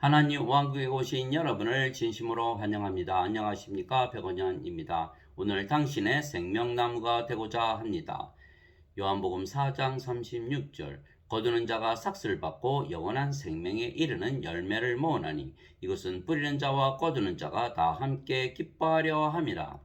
하나님 왕국에 오신 여러분을 진심으로 환영합니다. 안녕하십니까? 백원현입니다. 오늘 당신의 생명나무가 되고자 합니다. 요한복음 4장 36절 거두는 자가 삭슬 받고 영원한 생명에 이르는 열매를 모으나니 이것은 뿌리는 자와 거두는 자가 다 함께 기뻐하려 함이라.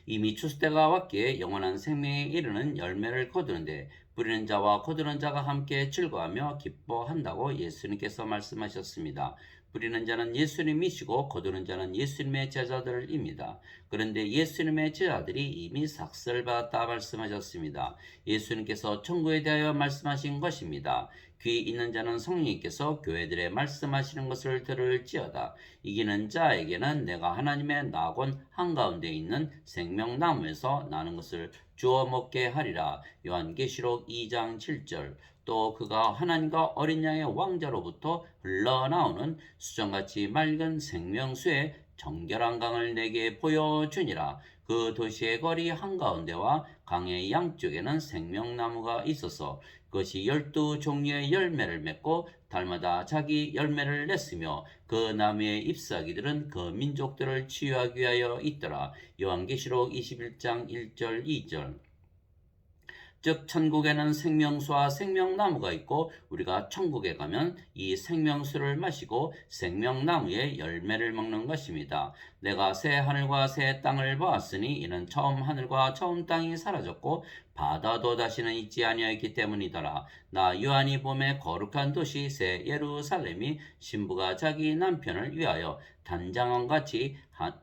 이미 추수때가 왔기에 영원한 생명에 이르는 열매를 거두는데 뿌리는 자와 거두는 자가 함께 즐거워하며 기뻐한다고 예수님께서 말씀하셨습니다. 뿌리는 자는 예수님이시고 거두는 자는 예수님의 제자들입니다. 그런데 예수님의 제자들이 이미 삭설받았다 말씀하셨습니다. 예수님께서 천국에 대하여 말씀하신 것입니다. 귀 있는 자는 성령님께서 교회들의 말씀하시는 것을 들을지어다. 이기는 자에게는 내가 하나님의 낙원 한가운데 있는 생명나무에서 나는 것을 주어 먹게 하리라. 요한계시록 2장 7절. 또 그가 하나님과 어린 양의 왕자로부터 흘러나오는 수정같이 맑은 생명수의 정결한 강을 내게 보여주니라. 그 도시의 거리 한가운데와 강의 양쪽에는 생명나무가 있어서 그것이 12종류의 열매를 맺고 달마다 자기 열매를 냈으며 그 나무의 잎사귀들은 그 민족들을 치유하기 위하여 있더라. 요한계시록 21장 1절 2절. 즉 천국에는 생명수와 생명나무가 있고 우리가 천국에 가면 이 생명수를 마시고 생명나무의 열매를 먹는 것입니다. 내가 새 하늘과 새 땅을 보았으니 이는 처음 하늘과 처음 땅이 사라졌고 바다도 다시는 있지 아니하였기 때문이더라. 나 요한이 봄에 거룩한 도시 새 예루살렘이 신부가 자기 남편을 위하여 단장원같이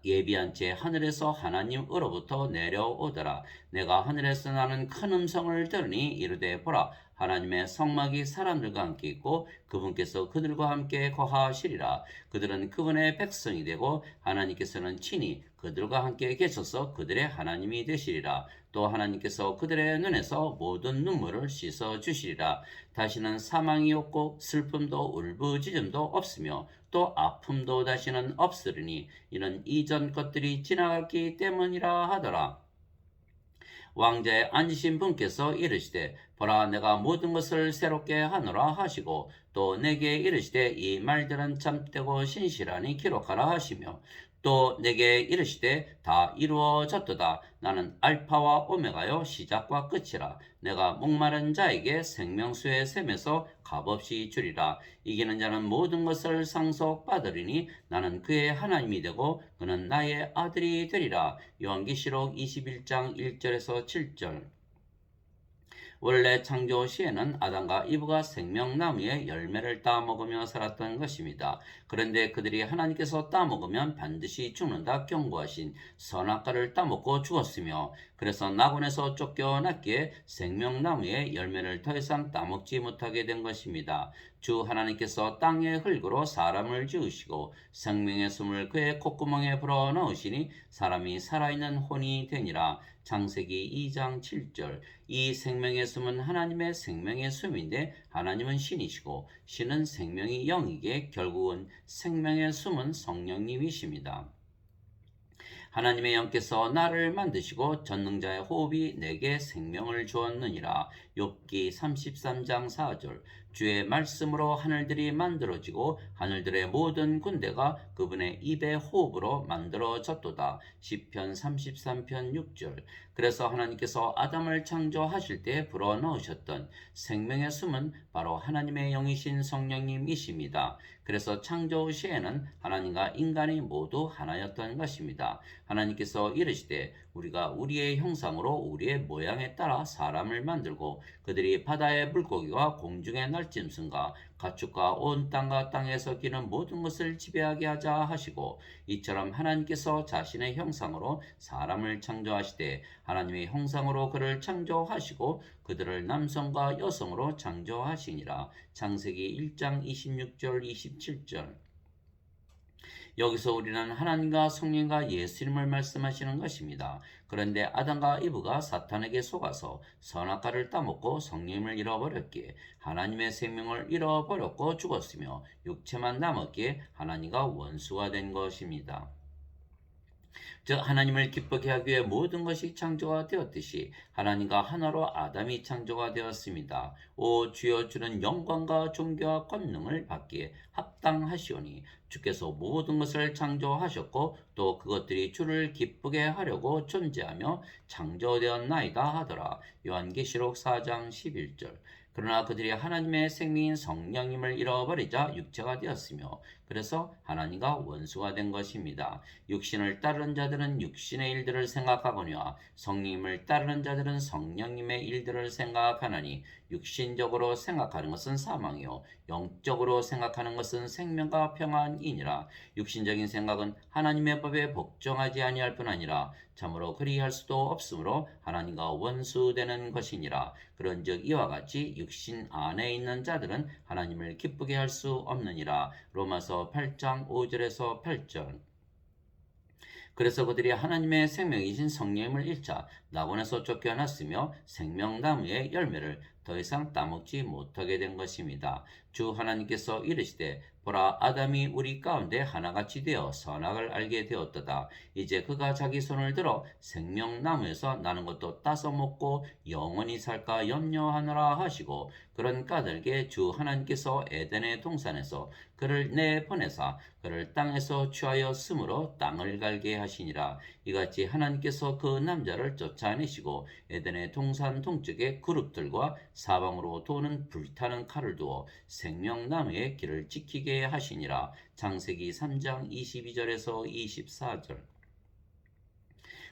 예비한 채 하늘에서 하나님으로부터 내려오더라. 내가 하늘에서 나는 큰 음성을 들으니 이르되 보라 하나님의 성막이 사람들과 함께 있고 그분께서 그들과 함께 거하시리라. 그들은 그분의 백성이 되고 하나님께서는 친히 그들과 함께 계셔서 그들의 하나님이 되시리라. 또 하나님께서 그들의 눈에서 모든 눈물을 씻어 주시리라. 다시는 사망이 없고 슬픔도 울부짖음도 없으며 또 아픔도 다시는 없으리니 이는 이전 것들이 지나갔기 때문이라 하더라. 왕자의 앉으신 분께서 이르시되 보라 내가 모든 것을 새롭게 하노라 하시고 또 내게 이르시되 이 말들은 참되고 신실하니 기록하라 하시며 또 내게 이르시되 다 이루어졌도다. 나는 알파와 오메가요 시작과 끝이라. 내가 목마른 자에게 생명수의 샘에서 값없이 주리라. 이기는 자는 모든 것을 상속받으리니 나는 그의 하나님이 되고 그는 나의 아들이 되리라. 요한계시록 21장 1절에서 7절. 원래 창조 시에는 아담과 이브가 생명나무의 열매를 따먹으며 살았던 것입니다. 그런데 그들이 하나님께서 따먹으면 반드시 죽는다 경고하신 선악과를 따먹고 죽었으며 그래서 낙원에서 쫓겨났기에 생명나무의 열매를 더 이상 따먹지 못하게 된 것입니다. 주 하나님께서 땅의 흙으로 사람을 지으시고 생명의 숨을 그의 콧구멍에 불어넣으시니 사람이 살아있는 혼이 되니라. 창세기 2장 7절. 이 생명의 숨은 하나님의 생명의 숨인데 하나님은 신이시고 신은 생명이 영이기에 결국은 생명의 숨은 성령님이십니다. 하나님의 영께서 나를 만드시고 전능자의 호흡이 내게 생명을 주었느니라. 욥기 33장 4절. 주의 말씀으로 하늘들이 만들어지고 하늘들의 모든 군대가 그분의 입의 호흡으로 만들어졌도다. 시편 33편 6절. 그래서 하나님께서 아담을 창조하실 때 불어넣으셨던 생명의 숨은 바로 하나님의 영이신 성령님이십니다. 그래서 창조 시에는 하나님과 인간이 모두 하나였던 것입니다. 하나님께서 이르시되 우리가 우리의 형상으로 우리의 모양에 따라 사람을 만들고 그들이 바다의 물고기와 공중의 날짐승과 가축과 온 땅과 땅에서 기는 모든 것을 지배하게 하자 하시고 이처럼 하나님께서 자신의 형상으로 사람을 창조하시되 하나님의 형상으로 그를 창조하시고 그들을 남성과 여성으로 창조하시니라. 창세기 1장 26절 27절. 여기서 우리는 하나님과 성령과 예수님을 말씀하시는 것입니다. 그런데 아담과 이브가 사탄에게 속아서 선악과를 따먹고 성령을 잃어버렸기에 하나님의 생명을 잃어버렸고 죽었으며 육체만 남았기에 하나님과 원수가 된 것입니다. 즉 하나님을 기쁘게 하기 위해 모든 것이 창조가 되었듯이 하나님과 하나로 아담이 창조가 되었습니다. 오 주여, 주는 영광과 존귀와 권능을 받기에 합당하시오니 주께서 모든 것을 창조하셨고 또 그것들이 주를 기쁘게 하려고 존재하며 창조되었나이다 하더라. 요한계시록 4장 11절. 그러나 그들이 하나님의 생명인 성령님을 잃어버리자 육체가 되었으며 그래서 하나님과 원수가 된 것입니다. 육신을 따르는 자들은 육신의 일들을 생각하거니와 성령님을 따르는 자들은 성령님의 일들을 생각하나니 육신적으로 생각하는 것은 사망이요 영적으로 생각하는 것은 생명과 평안이니라. 육신적인 생각은 하나님의 법에 복종하지 아니할 뿐 아니라 참으로 그리할 수도 없으므로 하나님과 원수되는 것이니라. 그런즉 이와 같이 육신 안에 있는 자들은 하나님을 기쁘게 할 수 없느니라. 로마서 8장 5절에서 8절. 그래서 그들이 하나님의 생명이신 성령님을 잃자 낙원에서 쫓겨났으며 생명나무의 열매를 더 이상 따먹지 못하게 된 것입니다. 주 하나님께서 이르시되 보라, 아담이 우리 가운데 하나같이 되어 선악을 알게 되었도다. 이제 그가 자기 손을 들어 생명나무에서 나는 것도 따서 먹고 영원히 살까 염려하노라 하시고, 그런 까닭에 주 하나님께서 에덴의 동산에서 그를 내보내사 그를 땅에서 취하여 심으로 땅을 갈게 하시니라. 이같이 하나님께서 그 남자를 쫓아내시고 에덴의 동산 동쪽에 그룹들과 사방으로 도는 불타는 칼을 두어 생명나무의 길을 지키게 하시니라. 창세기 3장 22절에서 24절.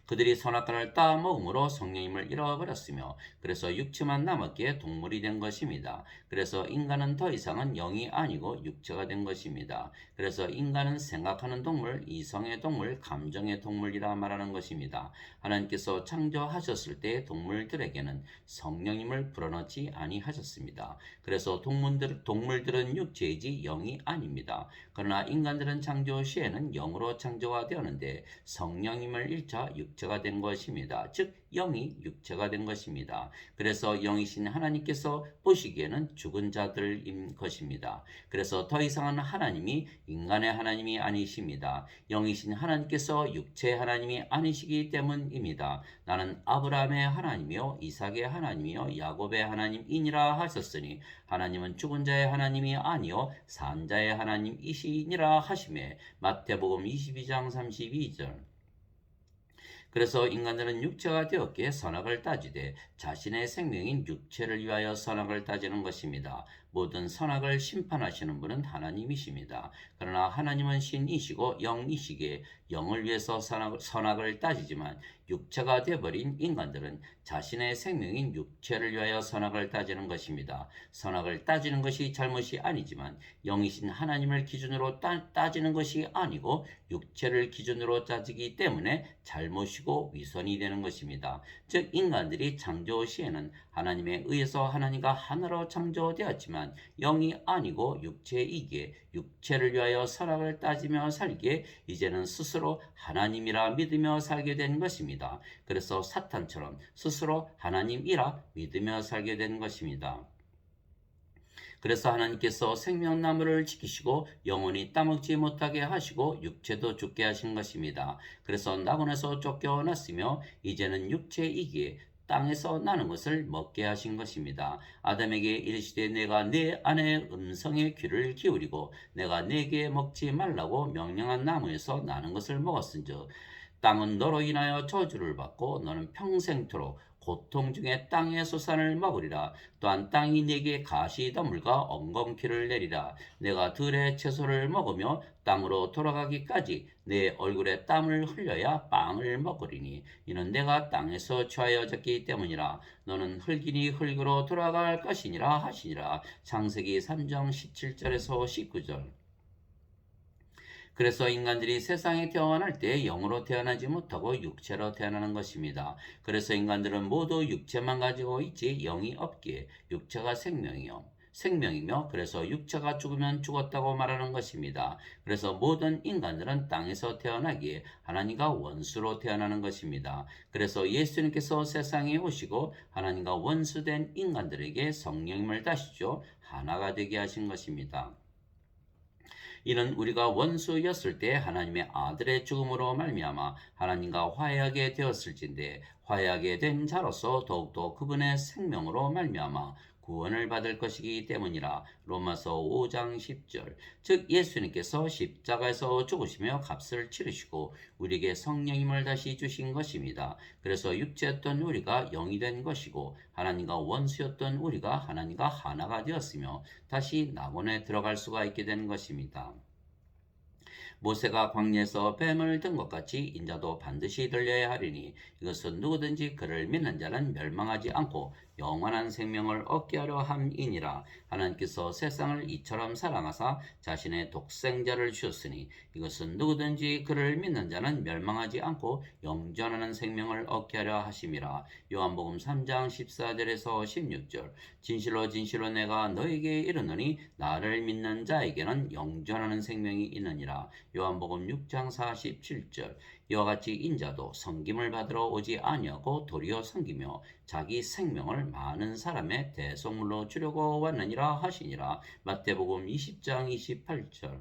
그들이 선악과를 따먹음으로 성령님을 잃어버렸으며 그래서 육체만 남았기에 동물이 된 것입니다. 그래서 인간은 더 이상은 영이 아니고 육체가 된 것입니다. 그래서 인간은 생각하는 동물, 이성의 동물, 감정의 동물이라 말하는 것입니다. 하나님께서 창조하셨을 때 동물들에게는 성령님을 불어넣지 아니하셨습니다. 그래서 동물들은 육체이지 영이 아닙니다. 그러나 인간들은 창조 시에는 영으로 창조가 되었는데 성령님을 잃자 육체가 된 것입니다. 즉 영이 육체가 된 것입니다. 그래서 영이신 하나님께서 보시기에는 죽은 자들인 것입니다. 그래서 더 이상은 하나님이 인간의 하나님이 아니십니다. 영이신 하나님께서 육체의 하나님이 아니시기 때문입니다. 나는 아브라함의 하나님이요 이삭의 하나님이요 야곱의 하나님이니라 하셨으니 하나님은 죽은 자의 하나님이 아니요 산 자의 하나님이시니라 하시매. 마태복음 22장 32절. 그래서 인간들은 육체가 되었기에 선악을 따지되 자신의 생명인 육체를 위하여 선악을 따지는 것입니다. 모든 선악을 심판하시는 분은 하나님이십니다. 그러나 하나님은 신이시고 영이시기에 영을 위해서 선악을 따지지만 육체가 되어버린 인간들은 자신의 생명인 육체를 위하여 선악을 따지는 것입니다. 선악을 따지는 것이 잘못이 아니지만 영이신 하나님을 기준으로 따지는 것이 아니고 육체를 기준으로 따지기 때문에 잘못이고 위선이 되는 것입니다. 즉 인간들이 창조 시에는 하나님에 의해서 하나님과 하나로 창조되었지만 영이 아니고 육체이기에 육체를 위하여 선악을 따지며 살기에 이제는 스스로 하나님이라 믿으며 살게 된 것입니다. 그래서 사탄처럼 스스로 하나님이라 믿으며 살게 된 것입니다. 그래서 하나님께서 생명나무를 지키시고 영원히 따먹지 못하게 하시고 육체도 죽게 하신 것입니다. 그래서 낙원에서 쫓겨났으며 이제는 육체이기에 땅에서 나는 것을 먹게 하신 것입니다. 아담에게 이르시되 내가 내 아내의 음성에 귀를 기울이고 내가 내게 먹지 말라고 명령한 나무에서 나는 것을 먹었은즉 땅은 너로 인하여 저주를 받고 너는 평생토록 고통 중에 땅의 소산을 먹으리라. 또한 땅이 네게 가시덤불과 엉겅퀴를 내리라. 내가 들의 채소를 먹으며 땅으로 돌아가기까지 내 얼굴에 땀을 흘려야 빵을 먹으리니 이는 내가 땅에서 취하여졌기 때문이라. 너는 흙이니 흙으로 돌아갈 것이니라 하시니라. 창세기 3장 17절에서 19절. 그래서 인간들이 세상에 태어날 때 영으로 태어나지 못하고 육체로 태어나는 것입니다. 그래서 인간들은 모두 육체만 가지고 있지 영이 없기에 육체가 생명이며 그래서 육체가 죽으면 죽었다고 말하는 것입니다. 그래서 모든 인간들은 땅에서 태어나기에 하나님과 원수로 태어나는 것입니다. 그래서 예수님께서 세상에 오시고 하나님과 원수된 인간들에게 성령님을 다시죠 하나가 되게 하신 것입니다. 이는 우리가 원수였을 때 하나님의 아들의 죽음으로 말미암아 하나님과 화해하게 되었을진데 화해하게 된 자로서 더욱더 그분의 생명으로 말미암아 구원을 받을 것이기 때문이라. 로마서 5장 10절. 즉 예수님께서 십자가에서 죽으시며 값을 치르시고 우리에게 성령님을 다시 주신 것입니다. 그래서 육체였던 우리가 영이 된 것이고 하나님과 원수였던 우리가 하나님과 하나가 되었으며 다시 낙원에 들어갈 수가 있게 된 것입니다. 모세가 광야에서 뱀을 든 것 같이 인자도 반드시 들려야 하리니 이것은 누구든지 그를 믿는 자는 멸망하지 않고 영원한 생명을 얻게 하려 함이니라. 하나님께서 세상을 이처럼 사랑하사 자신의 독생자를 주셨으니 이것은 누구든지 그를 믿는 자는 멸망하지 않고 영존하는 생명을 얻게 하려 하심이라. 요한복음 3장 14절에서 16절. 진실로 진실로 내가 너에게 이르노니 나를 믿는 자에게는 영존하는 생명이 있느니라. 요한복음 6장 47절. 이와 같이 인자도 섬김을 받으러 오지 아니하고 도리어 섬기며 자기 생명을 많은 사람의 대속물로 주려고 왔느니라 하시니라. 마태복음 20장 28절.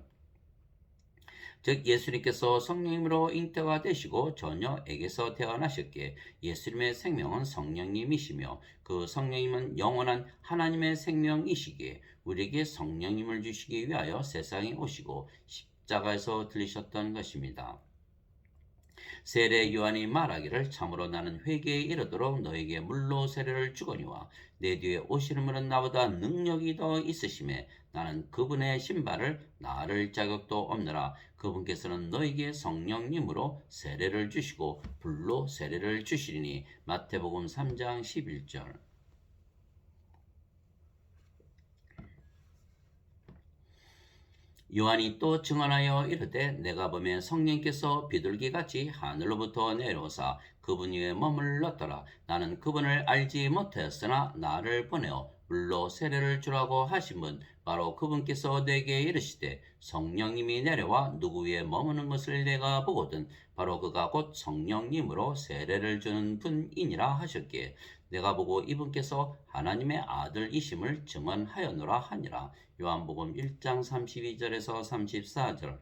즉 예수님께서 성령님으로 잉태가 되시고 처녀에게서 태어나셨기에 예수님의 생명은 성령님이시며 그 성령님은 영원한 하나님의 생명이시기에 우리에게 성령님을 주시기 위하여 세상에 오시고 십자가에서 들리셨던 것입니다. 세례 요한이 말하기를 참으로 나는 회개에 이르도록 너에게 물로 세례를 주거니와 내 뒤에 오시는 분은 나보다 능력이 더 있으심에 나는 그분의 신발을 나를 자격도 없느라. 그분께서는 너에게 성령님으로 세례를 주시고 불로 세례를 주시리니. 마태복음 3장 11절. 요한이 또 증언하여 이르되 내가 보면 성령께서 비둘기같이 하늘로부터 내려오사 그분 위에 머물렀더라. 나는 그분을 알지 못하였으나 나를 보내어 물로 세례를 주라고 하신 분 바로 그분께서 내게 이르시되 성령님이 내려와 누구 위에 머무는 것을 내가 보거든 바로 그가 곧 성령님으로 세례를 주는 분이니라 하셨기에 내가 보고 이분께서 하나님의 아들이심을 증언하였노라 하니라. 요한복음 1장 32절에서 34절.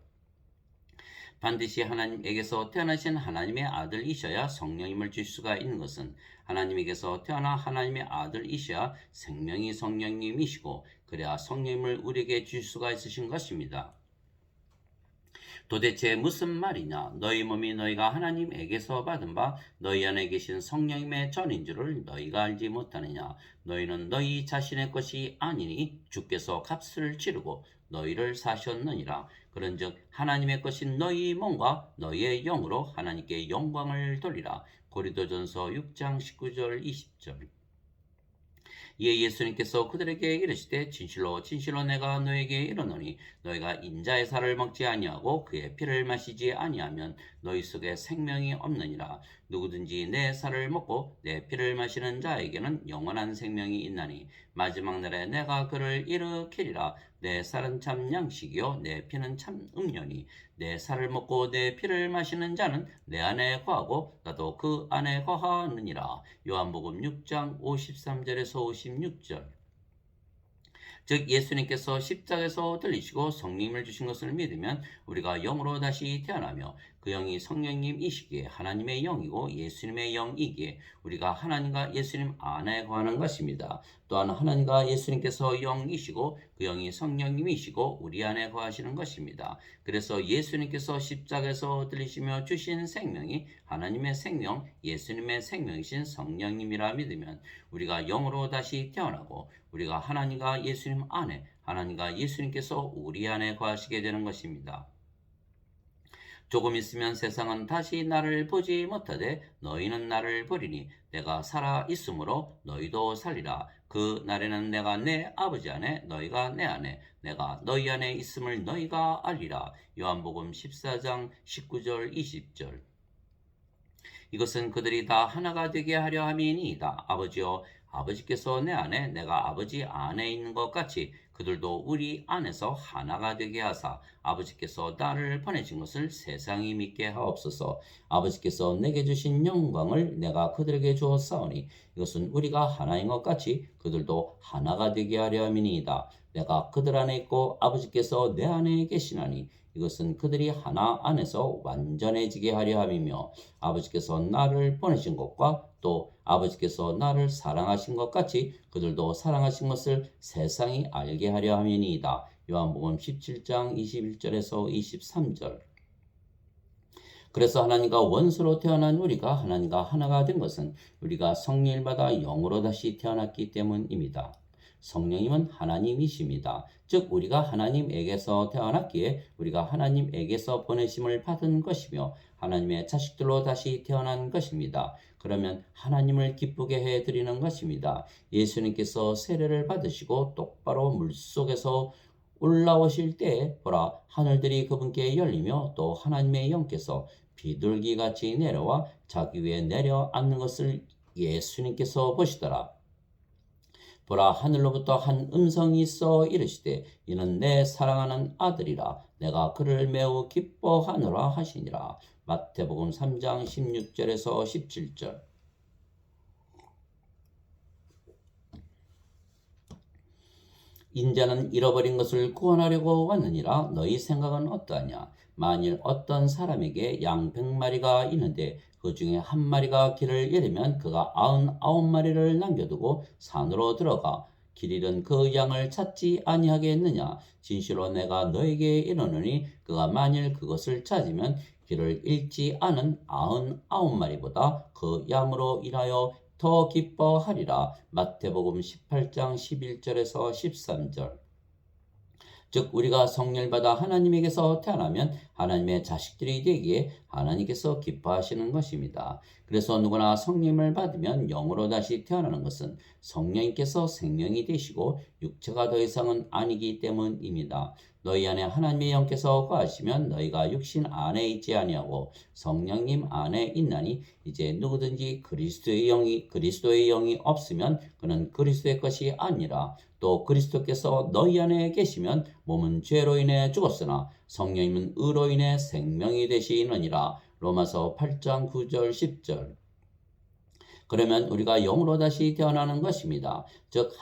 반드시 하나님에게서 태어나신 하나님의 아들이셔야 성령님을 주실 수가 있는 것은 하나님에게서 태어나 하나님의 아들이셔야 생명이 성령님이시고 그래야 성령님을 우리에게 주실 수가 있으신 것입니다. 도대체 무슨 말이냐? 너희 몸이 너희가 하나님에게서 받은 바 너희 안에 계신 성령님의 전인 줄을 너희가 알지 못하느냐? 너희는 너희 자신의 것이 아니니 주께서 값을 치르고 너희를 사셨느니라. 그런즉 하나님의 것인 너희 몸과 너희의 영으로 하나님께 영광을 돌리라. 고린도전서 6장 19절 20절. 이에 예수님께서 그들에게 이르시되 진실로 진실로 내가 너에게 이르노니 너희가 인자의 살을 먹지 아니하고 그의 피를 마시지 아니하면 너희 속에 생명이 없느니라. 누구든지 내 살을 먹고 내 피를 마시는 자에게는 영원한 생명이 있나니 마지막 날에 내가 그를 일으키리라. 내 살은 참 양식이요 내 피는 참 음료니 내 살을 먹고 내 피를 마시는 자는 내 안에 거하고 나도 그 안에 거하느니라. 요한복음 6장 53절에서 56절. 즉 예수님께서 십자가에서 들리시고 성령님을 주신 것을 믿으면 우리가 영으로 다시 태어나며 그 영이 성령님이시기에 하나님의 영이고 예수님의 영이기에 우리가 하나님과 예수님 안에 거하는 것입니다. 또한 하나님과 예수님께서 영이시고 그 영이 성령님이시고 우리 안에 거하시는 것입니다. 그래서 예수님께서 십자가에서 들리시며 주신 생명이 하나님의 생명, 예수님의 생명이신 성령님이라 믿으면 우리가 영으로 다시 태어나고 우리가 하나님과 예수님 안에, 하나님과 예수님께서 우리 안에 거하시게 되는 것입니다. 조금 있으면 세상은 다시 나를 보지 못하되 너희는 나를 보리니 내가 살아 있으므로 너희도 살리라. 그 날에는 내가 내 아버지 안에 너희가 내 안에 내가 너희 안에 있음을 너희가 알리라. 요한복음 14장 19절 20절. 이것은 그들이 다 하나가 되게 하려 함이니이다. 아버지여 아버지께서 내 안에 내가 아버지 안에 있는 것 같이 그들도 우리 안에서 하나가 되게 하사 아버지께서 나를 보내신 것을 세상이 믿게 하옵소서. 아버지께서 내게 주신 영광을 내가 그들에게 주었사오니 이것은 우리가 하나인 것 같이 그들도 하나가 되게 하려 함이니이다. 내가 그들 안에 있고 아버지께서 내 안에 계시나니 이것은 그들이 하나 안에서 완전해지게 하려 함이며 아버지께서 나를 보내신 것과 또 아버지께서 나를 사랑하신 것 같이 그들도 사랑하신 것을 세상이 알게 하려 함이니이다. 요한복음 17장 21절에서 23절. 그래서 하나님과 원수로 태어난 우리가 하나님과 하나가 된 것은 우리가 성령을 받아 영으로 다시 태어났기 때문입니다. 성령님은 하나님이십니다. 즉 우리가 하나님에게서 태어났기에 우리가 하나님에게서 보내심을 받은 것이며 하나님의 자식들로 다시 태어난 것입니다. 그러면 하나님을 기쁘게 해드리는 것입니다. 예수님께서 세례를 받으시고 똑바로 물속에서 올라오실 때에 보라 하늘들이 그분께 열리며 또 하나님의 영께서 비둘기같이 내려와 자기 위에 내려앉는 것을 예수님께서 보시더라. 보라 하늘로부터 한 음성이 있어 이르시되 이는 내 사랑하는 아들이라 내가 그를 매우 기뻐하노라 하시니라. 마태복음 3장 16절에서 17절. 인자는 잃어버린 것을 구원하려고 왔느니라. 너희 생각은 어떠하냐? 만일 어떤 사람에게 양 100마리가 있는데 그 중에 한 마리가 길을 잃으면 그가 99마리를 남겨두고 산으로 들어가 길 잃은 그 양을 찾지 아니하겠느냐? 진실로 내가 너에게 이르노니 그가 만일 그것을 찾으면 길을 잃지 않은 99마리보다 그 양으로 인하여 더 기뻐하리라. 마태복음 18장 11절에서 13절. 즉 우리가 성령을 받아 하나님에게서 태어나면 하나님의 자식들이 되기에 하나님께서 기뻐하시는 것입니다. 그래서 누구나 성령을 받으면 영으로 다시 태어나는 것은 성령님께서 생명이 되시고 육체가 더 이상은 아니기 때문입니다. 너희 안에 하나님의 영께서 거하시면 너희가 육신 안에 있지 아니하고 성령님 안에 있나니 이제 누구든지 그리스도의 영이 없으면 그는 그리스도의 것이 아니라. 또 그리스도께서 너희 안에 계시면 몸은 죄로 인해 죽었으나 성령님은 의로 인해 생명이 되시느니라. 로마서 8장 9절 10절. 그러면 우리가 영으로 다시 태어나는 것입니다. 즉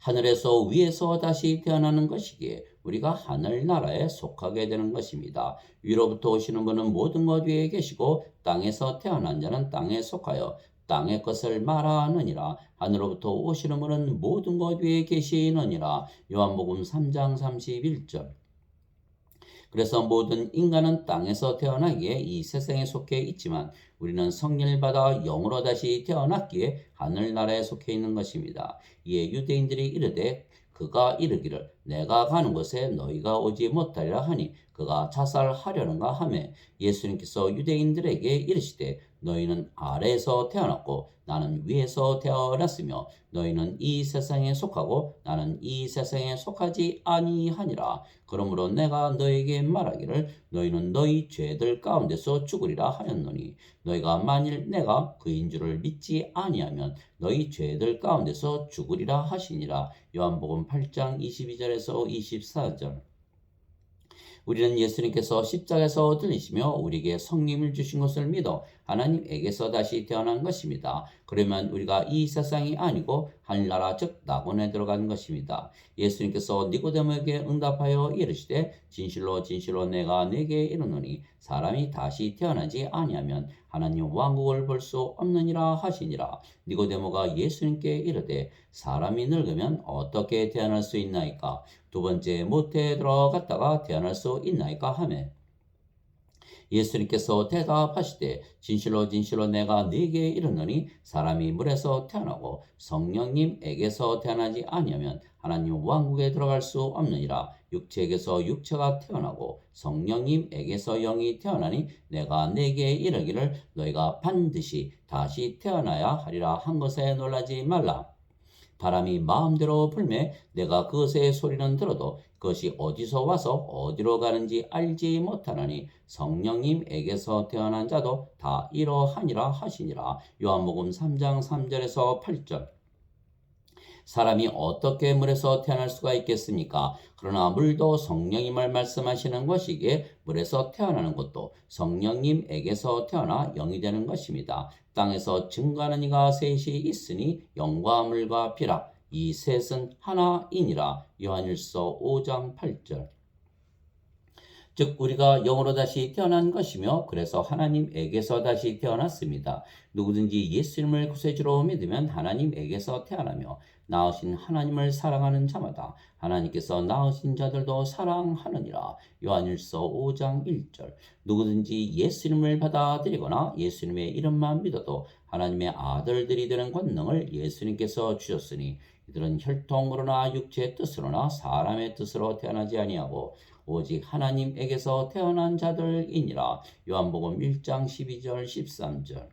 하늘에서 위에서 다시 태어나는 것이기에 우리가 하늘나라에 속하게 되는 것입니다. 위로부터 오시는 분은 모든 것 위에 계시고 땅에서 태어난 자는 땅에 속하여 땅의 것을 말하느니라. 하늘로부터 오시는 분은 모든 것 위에 계시느니라. 요한복음 3장 31절. 그래서 모든 인간은 땅에서 태어나기에 이 세상에 속해 있지만 우리는 성령을 받아 영으로 다시 태어났기에 하늘나라에 속해 있는 것입니다. 이에 유대인들이 이르되 그가 이르기를 내가 가는 곳에 너희가 오지 못하리라 하니 그가 자살하려는가 하매 예수님께서 유대인들에게 이르시되 너희는 아래에서 태어났고 나는 위에서 태어났으며 너희는 이 세상에 속하고 나는 이 세상에 속하지 아니하니라. 그러므로 내가 너에게 말하기를 너희는 너희 죄들 가운데서 죽으리라 하였노니 너희가 만일 내가 그인 줄을 믿지 아니하면 너희 죄들 가운데서 죽으리라 하시니라. 요한복음 8장 22절에서 24절. 우리는 예수님께서 십자가에서 들리시며 우리에게 성령을 주신 것을 믿어 하나님에게서 다시 태어난 것입니다. 그러면 우리가 이 세상이 아니고 하늘나라 즉 낙원에 들어간 것입니다. 예수님께서 니고데모에게 응답하여 이르시되 진실로 진실로 내가 네게 이르노니 사람이 다시 태어나지 아니하면 하나님 왕국을 볼 수 없느니라 하시니라. 니고데모가 예수님께 이르되 사람이 늙으면 어떻게 태어날 수 있나이까? 두 번째 모태에 들어갔다가 태어날 수 있나이까 하매 예수님께서 대답하시되 진실로 진실로 내가 네게 이르노니 사람이 물에서 태어나고 성령님에게서 태어나지 아니하면 하나님 왕국에 들어갈 수 없느니라. 육체에게서 육체가 태어나고 성령님에게서 영이 태어나니 내가 네게 이르기를 너희가 반드시 다시 태어나야 하리라 한 것에 놀라지 말라. 바람이 마음대로 불매 내가 그것의 소리는 들어도 그것이 어디서 와서 어디로 가는지 알지 못하나니 성령님에게서 태어난 자도 다 이러하니라 하시니라. 요한복음 3장 3절에서 8절. 사람이 어떻게 물에서 태어날 수가 있겠습니까? 그러나 물도 성령님을 말씀하시는 것이기에 물에서 태어나는 것도 성령님에게서 태어나 영이 되는 것입니다. 땅에서 증거하는 이가 셋이 있으니 영과 물과 피라. 이 셋은 하나이니라. 요한일서 5장 8절. 즉 우리가 영으로 다시 태어난 것이며 그래서 하나님에게서 다시 태어났습니다. 누구든지 예수님을 구세주로 믿으면 하나님에게서 태어나며 낳으신 하나님을 사랑하는 자마다 하나님께서 낳으신 자들도 사랑하느니라. 요한일서 5장 1절. 누구든지 예수님을 받아들이거나 예수님의 이름만 믿어도 하나님의 아들들이 되는 권능을 예수님께서 주셨으니 이들은 혈통으로나 육체의 뜻으로나 사람의 뜻으로 태어나지 아니하고 오직 하나님에게서 태어난 자들이니라. 요한복음 1장 12절 13절.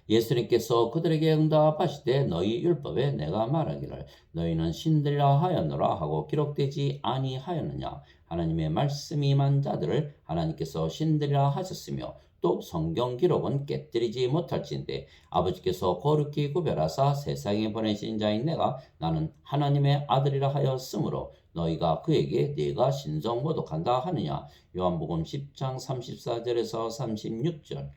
예수님께서 그들에게 응답하시되 너희 율법에 내가 말하기를 너희는 신들이라 하였노라 하고 기록되지 아니하였느냐. 하나님의 말씀이 임한 자들을 하나님께서 신들이라 하셨으며 또 성경 기록은 깨뜨리지 못할진대 아버지께서 거룩히 구별하사 세상에 보내신 자인 내가 나는 하나님의 아들이라 하였으므로 너희가 그에게 네가 신성 모독한다 하느냐. 요한복음 10장 34절에서 36절.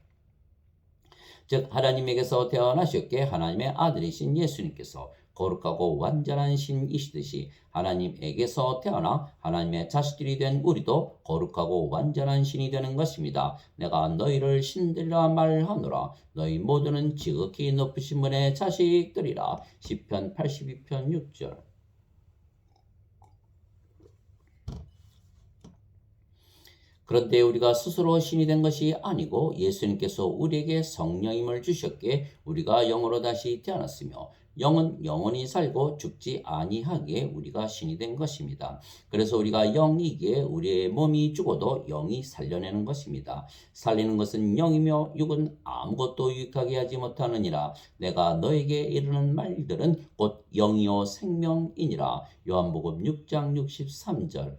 즉 하나님에게서 태어나셨기에 하나님의 아들이신 예수님께서 거룩하고 완전한 신이시듯이 하나님에게서 태어나 하나님의 자식들이 된 우리도 거룩하고 완전한 신이 되는 것입니다. 내가 너희를 신들이라 말하노라. 너희 모두는 지극히 높으신 분의 자식들이라. 시편 82편 6절. 그런데 우리가 스스로 신이 된 것이 아니고 예수님께서 우리에게 성령임을 주셨기에 우리가 영으로 다시 태어났으며 영은 영원히 살고 죽지 아니하기에 우리가 신이 된 것입니다. 그래서 우리가 영이기에 우리의 몸이 죽어도 영이 살려내는 것입니다. 살리는 것은 영이며 육은 아무것도 유익하게 하지 못하느니라. 내가 너에게 이르는 말들은 곧 영이요 생명이니라. 요한복음 6장 63절.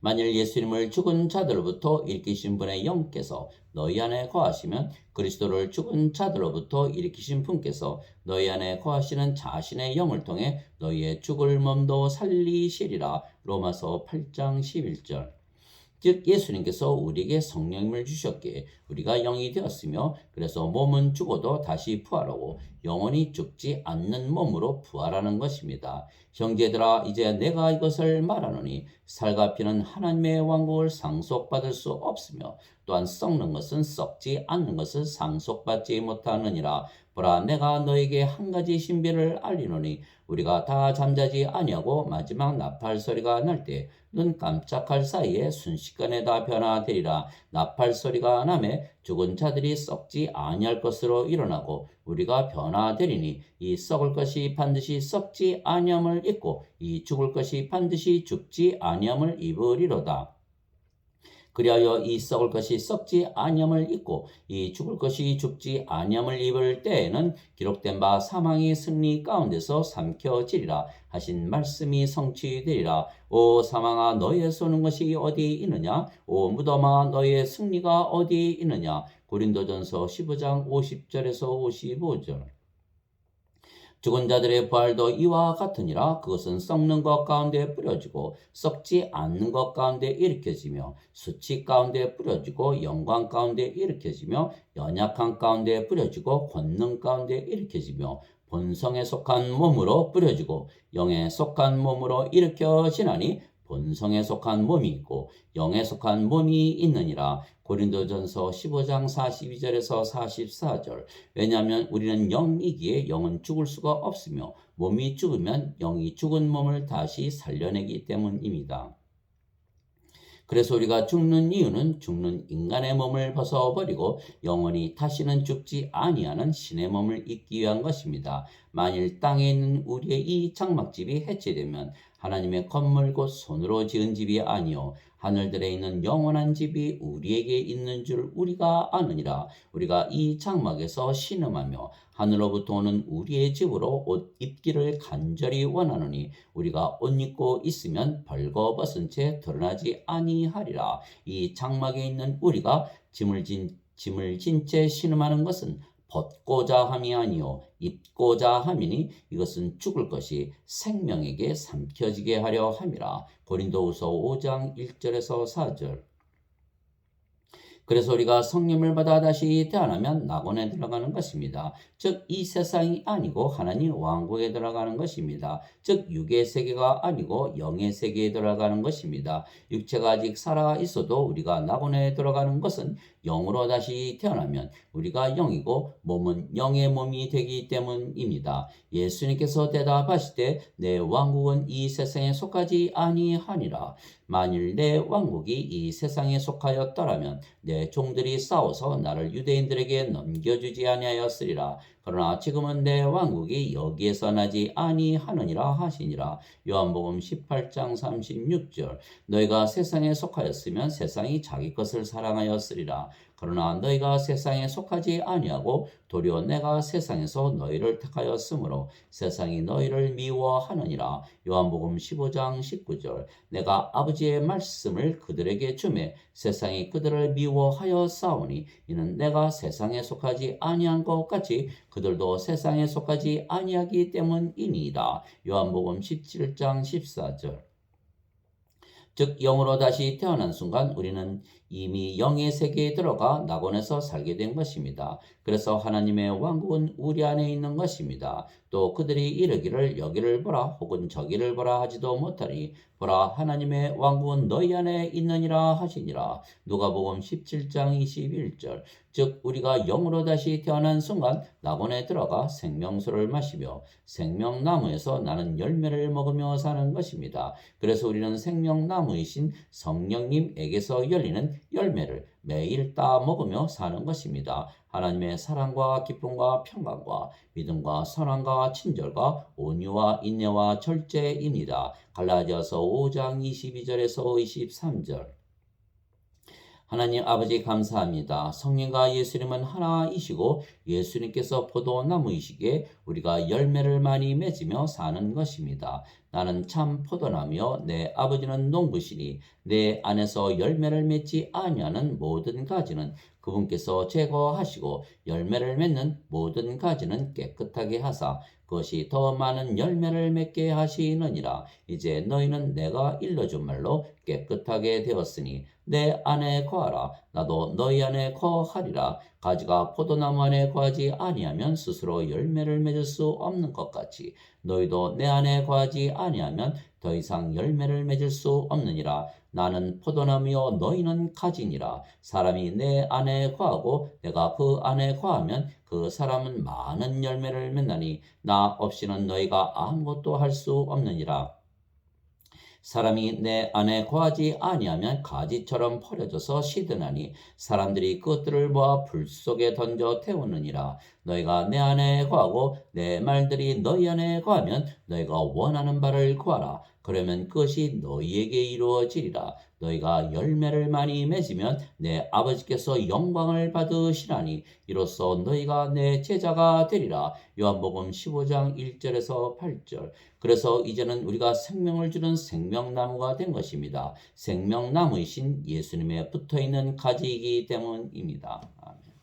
만일 예수님을 죽은 자들로부터 일으키신 분의 영께서 너희 안에 거하시면 그리스도를 죽은 자들로부터 일으키신 분께서 너희 안에 거하시는 자신의 영을 통해 너희의 죽을 몸도 살리시리라. 로마서 8장 11절. 즉 예수님께서 우리에게 성령님을 주셨기에 우리가 영이 되었으며 그래서 몸은 죽어도 다시 부활하고 영원히 죽지 않는 몸으로 부활하는 것입니다. 형제들아 이제 내가 이것을 말하노니 살과 피는 하나님의 왕국을 상속받을 수 없으며 또한 썩는 것은 썩지 않는 것을 상속받지 못하느니라. 보라 내가 너에게 한 가지 신비를 알리노니 우리가 다 잠자지 아니하고 마지막 나팔 소리가 날 때 눈 깜짝할 사이에 순식간에 다 변화되리라. 나팔 소리가 나매 죽은 자들이 썩지 아니할 것으로 일어나고 우리가 변화되리니 이 썩을 것이 반드시 썩지 아니함을 입고 이 죽을 것이 반드시 죽지 아니함을 입으리로다. 그리하여 이 썩을 것이 썩지 아니함을 입고 이 죽을 것이 죽지 아니함을 입을 때에는 기록된 바 사망의 승리 가운데서 삼켜지리라 하신 말씀이 성취되리라. 오 사망아 너희의 쏘는 것이 어디 있느냐. 오 무덤아 너희의 승리가 어디 있느냐. 고린도전서 15장 50절에서 55절. 죽은 자들의 부활도 이와 같으니라. 그것은 썩는 것 가운데 뿌려지고 썩지 않는 것 가운데 일으켜지며 수치 가운데 뿌려지고 영광 가운데 일으켜지며 연약한 가운데 뿌려지고 권능 가운데 일으켜지며 본성에 속한 몸으로 뿌려지고 영에 속한 몸으로 일으켜지나니 본성에 속한 몸이 있고 영에 속한 몸이 있느니라. 고린도전서 15장 42절에서 44절. 왜냐하면 우리는 영이기에 영은 죽을 수가 없으며 몸이 죽으면 영이 죽은 몸을 다시 살려내기 때문입니다. 그래서 우리가 죽는 이유는 죽는 인간의 몸을 벗어버리고 영원히 다시는 죽지 아니하는 신의 몸을 입기 위한 것입니다. 만일 땅에 있는 우리의 이 장막집이 해체되면 하나님의 건물 곧 손으로 지은 집이 아니요 하늘들에 있는 영원한 집이 우리에게 있는 줄 우리가 아느니라. 우리가 이 장막에서 신음하며 하늘로부터 오는 우리의 집으로 옷 입기를 간절히 원하노니 우리가 옷 입고 있으면 벌거벗은 채 드러나지 아니하리라. 이 장막에 있는 우리가 짐을 진 채 신음하는 것은 벗고자 함이 아니요 입고자 함이니 이것은 죽을 것이 생명에게 삼켜지게 하려 함이라. 고린도후서 5장 1절에서 4절. 그래서 우리가 성령을 받아 다시 태어나면 낙원에 들어가는 것입니다. 즉 이 세상이 아니고 하나님 왕국에 들어가는 것입니다. 즉 육의 세계가 아니고 영의 세계에 들어가는 것입니다. 육체가 아직 살아 있어도 우리가 낙원에 들어가는 것은 영으로 다시 태어나면 우리가 영이고 몸은 영의 몸이 되기 때문입니다. 예수님께서 대답하시되 내 왕국은 이 세상에 속하지 아니하니라. 만일 내 왕국이 이 세상에 속하였더라면 내 종들이 싸워서 나를 유대인들에게 넘겨주지 아니하였으리라. 그러나 지금은 내 왕국이 여기에서 나지 아니하느니라 하시니라. 요한복음 18장 36절. 너희가 세상에 속하였으면 세상이 자기 것을 사랑하였으리라. 그러나 너희가 세상에 속하지 아니하고 도리어 내가 세상에서 너희를 택하였으므로 세상이 너희를 미워하느니라. 요한복음 15장 19절. 내가 아버지의 말씀을 그들에게 주매 세상이 그들을 미워하여 싸우니 이는 내가 세상에 속하지 아니한 것 같이 그들도 세상에 속하지 아니하기 때문이니이다. 요한복음 17장 14절. 즉 영으로 다시 태어난 순간 우리는 이미 영의 세계에 들어가 낙원에서 살게 된 것입니다. 그래서 하나님의 왕국은 우리 안에 있는 것입니다. 또 그들이 이르기를 여기를 보라 혹은 저기를 보라 하지도 못하리. 보라 하나님의 왕국은 너희 안에 있느니라 하시니라. 누가복음 17장 21절. 즉 우리가 영으로 다시 태어난 순간 낙원에 들어가 생명수를 마시며 생명나무에서 나는 열매를 먹으며 사는 것입니다. 그래서 우리는 생명나무이신 성령님에게서 열리는 열매를 매일 따 먹으며 사는 것입니다. 하나님의 사랑과 기쁨과 평강과 믿음과 선함과 친절과 온유와 인내와 절제입니다. 갈라디아서 5장 22절에서 23절. 하나님 아버지 감사합니다. 성령과 예수님은 하나이시고 예수님께서 포도나무이시기에 우리가 열매를 많이 맺으며 사는 것입니다. 나는 참 포도나무여 내 아버지는 농부시니 내 안에서 열매를 맺지 아니하는 모든 가지는 그분께서 제거하시고 열매를 맺는 모든 가지는 깨끗하게 하사 그것이 더 많은 열매를 맺게 하시느니라. 이제 너희는 내가 일러준 말로 깨끗하게 되었으니 내 안에 거하라. 나도 너희 안에 거하리라. 가지가 포도나무 안에 거하지 아니하면 스스로 열매를 맺을 수 없는 것 같이 너희도 내 안에 거하지 아니하면 더 이상 열매를 맺을 수 없느니라. 나는 포도나무요 너희는 가지니라. 사람이 내 안에 거하고 내가 그 안에 거하면 그 사람은 많은 열매를 맺나니 나 없이는 너희가 아무것도 할 수 없느니라. 사람이 내 안에 거하지 아니하면 가지처럼 버려져서 시드나니 사람들이 그것들을 모아 불 속에 던져 태우느니라. 너희가 내 안에 거하고 내 말들이 너희 안에 거하면 너희가 원하는 바를 구하라. 그러면 그것이 너희에게 이루어지리라. 너희가 열매를 많이 맺으면 내 아버지께서 영광을 받으시라니 이로써 너희가 내 제자가 되리라. 요한복음 15장 1절에서 8절. 그래서 이제는 우리가 생명을 주는 생명나무가 된 것입니다. 생명나무이신 예수님에 붙어있는 가지이기 때문입니다. 아멘.